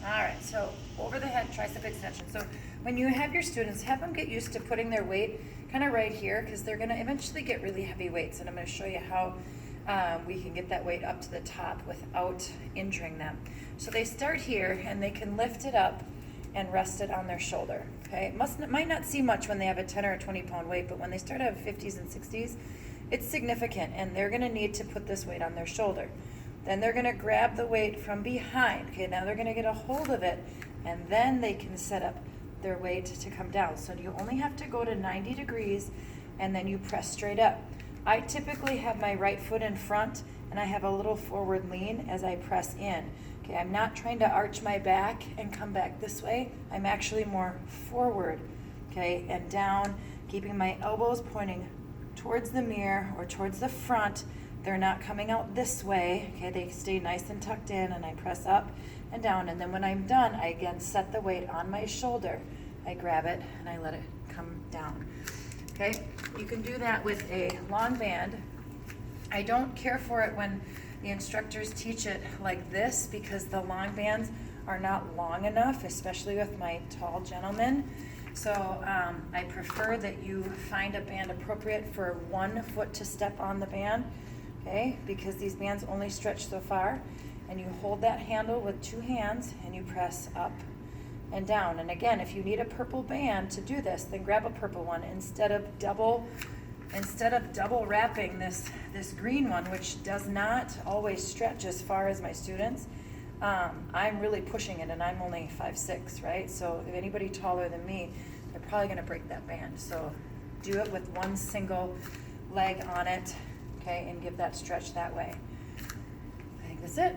All right, so over the head tricep extension. So when you have your students, have them get used to putting their weight kind of right here, because they're going to eventually get really heavy weights, and I'm going to show you how we can get that weight up to the top without injuring them. So they start here, and they can lift it up and rest it on their shoulder. Okay, it might not see much when they have a 10 or a 20 pound weight, but when they start to have 50s and 60s, it's significant, and they're going to need to put this weight on their shoulder. Then they're going to grab the weight from behind. Okay, now they're going to get a hold of it, and then they can set up their weight to come down. So you only have to go to 90 degrees, and then you press straight up. I typically have my right foot in front, and I have a little forward lean as I press in. Okay, I'm not trying to arch my back and come back this way. I'm actually more forward, okay, and down, keeping my elbows pointing towards the mirror or towards the front. They're not coming out this way. Okay, they stay nice and tucked in, and I press up and down. And then when I'm done, I again set the weight on my shoulder. I grab it and I let it come down. Okay, you can do that with a long band. I don't care for it when the instructors teach it like this, because the long bands are not long enough, especially with my tall gentlemen. So I prefer that you find a band appropriate for 1 foot to step on the band. Okay, because these bands only stretch so far, and you hold that handle with 2 hands and you press up and down. And again, if you need a purple band to do this, then grab a purple one instead of double wrapping this green one, which does not always stretch as far as my students. I'm really pushing it, and I'm only 5'6", right? So if anybody taller than me, they're probably going to break that band. So do it with 1 single leg on it. Okay, and give that stretch that way. I think that's it.